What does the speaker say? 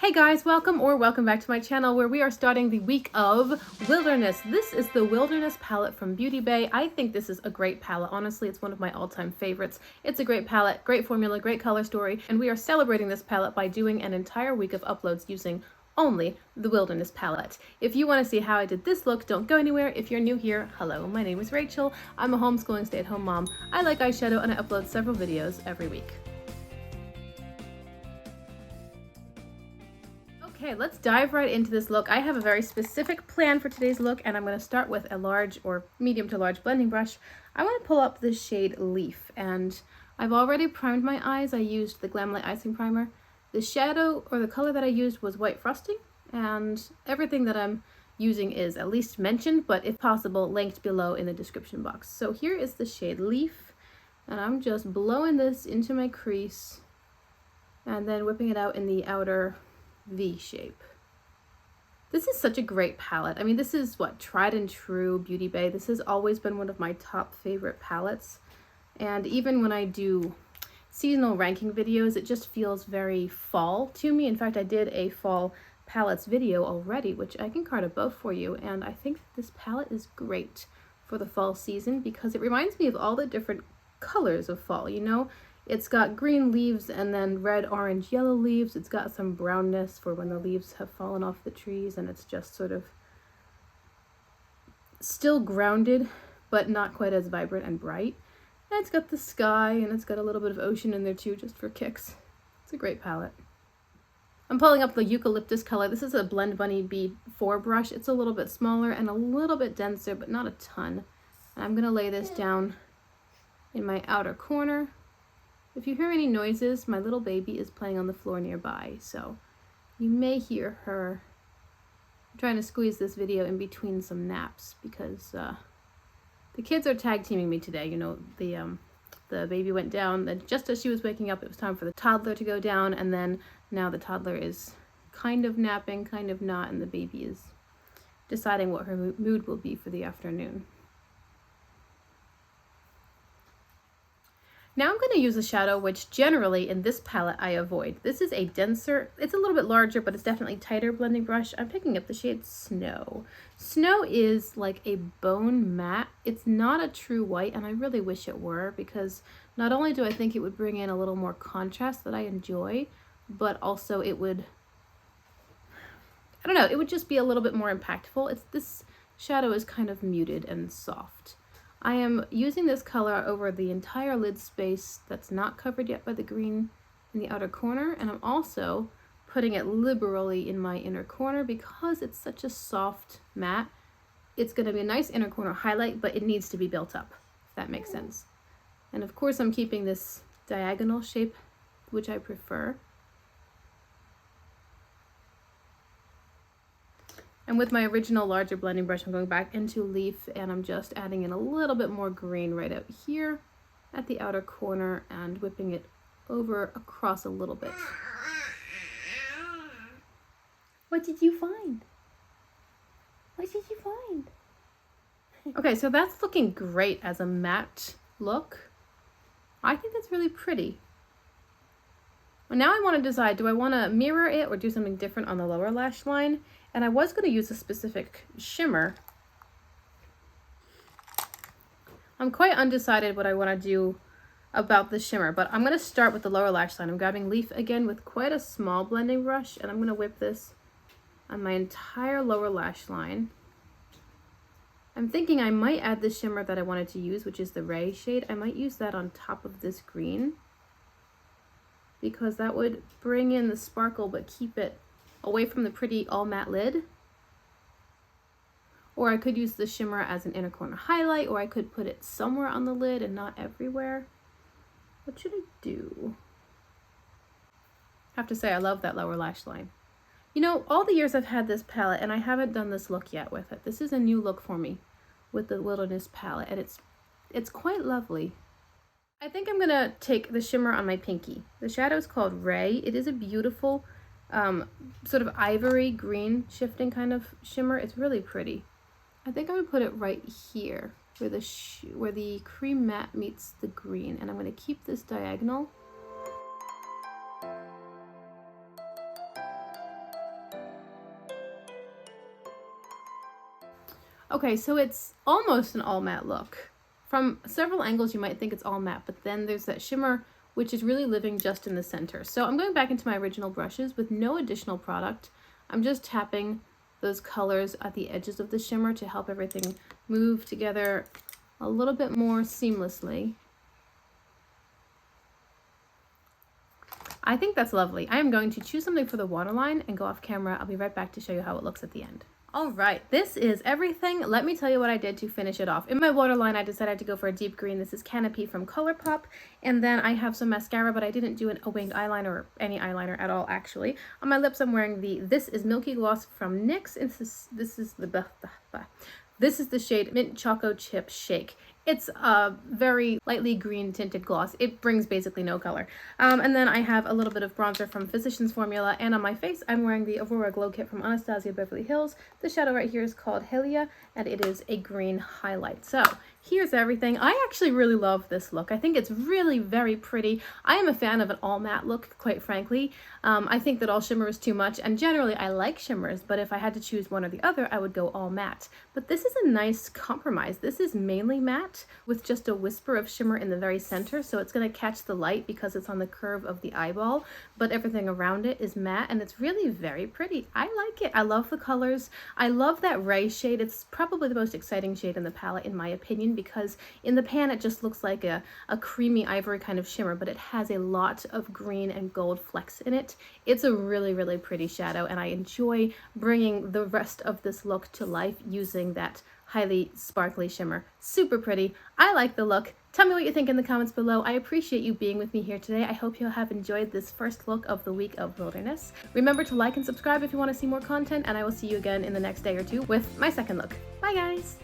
Hey guys, welcome back to my channel where we are starting the week of Wilderness. This is the Wilderness palette from Beauty Bay. I think this is a great palette. Honestly, it's one of my all-time favorites. It's a great palette, great formula, great color story, and we are celebrating this palette by doing an entire week of uploads using only the Wilderness palette. If you want to see how I did this look, don't go anywhere. If you're new here, hello, my name is Rachel. I'm a homeschooling stay-at-home mom. I like eyeshadow and I upload several videos every week. Okay, let's dive right into this look. I have a very specific plan for today's look, and I'm going to start with a large or medium to large blending brush. I want to pull up the shade Leaf, and I've already primed my eyes. I used the Glamlight Icing Primer. The shadow or the color that I used was White Frosting, and everything that I'm using is at least mentioned, but if possible, linked below in the description box. So here is the shade Leaf, and I'm just blowing this into my crease and then whipping it out in the outer V shape. This is such a great palette. I mean, this is what, tried and true Beauty Bay. This has always been one of my top favorite palettes. And even when I do seasonal ranking videos, it just feels very fall to me. In fact, I did a fall palettes video already, which I can card above for you. And I think this palette is great for the fall season because it reminds me of all the different colors of fall, you know? It's got green leaves and then red, orange, yellow leaves. It's got some brownness for when the leaves have fallen off the trees, and it's just sort of still grounded, but not quite as vibrant and bright. And it's got the sky, and it's got a little bit of ocean in there too, just for kicks. It's a great palette. I'm pulling up the Eucalyptus color. This is a Blend Bunny B4 brush. It's a little bit smaller and a little bit denser, but not a ton. And I'm gonna lay this down in my outer corner. If you hear any noises, my little baby is playing on the floor nearby, so you may hear her. I'm trying to squeeze this video in between some naps because the kids are tag teaming me today. You know, the baby went down, and just as she was waking up, it was time for the toddler to go down, and then now the toddler is kind of napping, kind of not, and the baby is deciding what her mood will be for the afternoon. Now I'm going to use a shadow which generally in this palette I avoid. This is a denser, it's a little bit larger, but it's definitely tighter blending brush. I'm picking up the shade Snow. Snow is like a bone matte. It's not a true white, and I really wish it were, because not only do I think it would bring in a little more contrast that I enjoy, but also it would, I don't know, it would just be a little bit more impactful. This shadow is kind of muted and soft. I am using this color over the entire lid space that's not covered yet by the green in the outer corner, and I'm also putting it liberally in my inner corner because it's such a soft matte. It's going to be a nice inner corner highlight, but it needs to be built up, if that makes sense. And of course I'm keeping this diagonal shape, which I prefer. And with my original larger blending brush, I'm going back into Leaf, and I'm just adding in a little bit more green right out here at the outer corner and whipping it over across a little bit. What did you find? What did you find? Okay, so that's looking great as a matte look. I think that's really pretty. Well, now I want to decide, do I want to mirror it or do something different on the lower lash line? And I was going to use a specific shimmer. I'm quite undecided what I want to do about the shimmer, but I'm going to start with the lower lash line. I'm grabbing Leaf again with quite a small blending brush, and I'm going to whip this on my entire lower lash line. I'm thinking I might add the shimmer that I wanted to use, which is the Ray shade. I might use that on top of this green, because that would bring in the sparkle but keep it away from the pretty all matte lid. Or I could use the shimmer as an inner corner highlight, or I could put it somewhere on the lid and not everywhere. What should I do? I have to say, I love that lower lash line. You know, all the years I've had this palette, and I haven't done this look yet with it. This is a new look for me with the Wilderness palette, and it's quite lovely. I think I'm gonna take the shimmer on my pinky. The shadow is called Ray. It is a beautiful sort of ivory green shifting kind of shimmer. It's really pretty. I think I'm gonna put it right here where the cream matte meets the green, and I'm gonna keep this diagonal Okay, so it's almost an all matte look. From several angles you might think it's all matte, but then there's that shimmer which is really living just in the center. So I'm going back into my original brushes with no additional product. I'm just tapping those colors at the edges of the shimmer to help everything move together a little bit more seamlessly. I think that's lovely. I am going to choose something for the waterline and go off camera. I'll be right back to show you how it looks at the end. All right, this is everything. Let me tell you what I did to finish it off. In my waterline, I decided to go for a deep green. This is Canopy from ColourPop. And then I have some mascara, but I didn't do a winged eyeliner or any eyeliner at all, actually. On my lips, I'm wearing This is Milky Gloss from NYX. This is the shade Mint Choco Chip Shake. It's a very lightly green tinted gloss. It brings basically no color. And then I have a little bit of bronzer from Physicians Formula, and on my face I'm wearing the Aurora Glow Kit from Anastasia Beverly Hills. The shadow right here is called Helia, and it is a green highlight. So here's everything. I actually really love this look. I think it's really very pretty. I am a fan of an all matte look, quite frankly. I think that all shimmer is too much, and generally I like shimmers, but if I had to choose one or the other, I would go all matte. But this is a nice compromise. This is mainly matte with just a whisper of shimmer in the very center, so it's going to catch the light because it's on the curve of the eyeball, but everything around it is matte, and it's really very pretty. I like it. I love the colors. I love that Ray shade. It's probably the most exciting shade in the palette, in my opinion, because in the pan it just looks like a creamy ivory kind of shimmer, but it has a lot of green and gold flecks in it. It's a really, really pretty shadow, and I enjoy bringing the rest of this look to life using that highly sparkly shimmer. Super pretty. I like the look. Tell me what you think in the comments below. I appreciate you being with me here today. I hope you'll have enjoyed this first look of the week of wilderness. Remember to like and subscribe if you want to see more content, and I will see you again in the next day or two with my second look. Bye guys!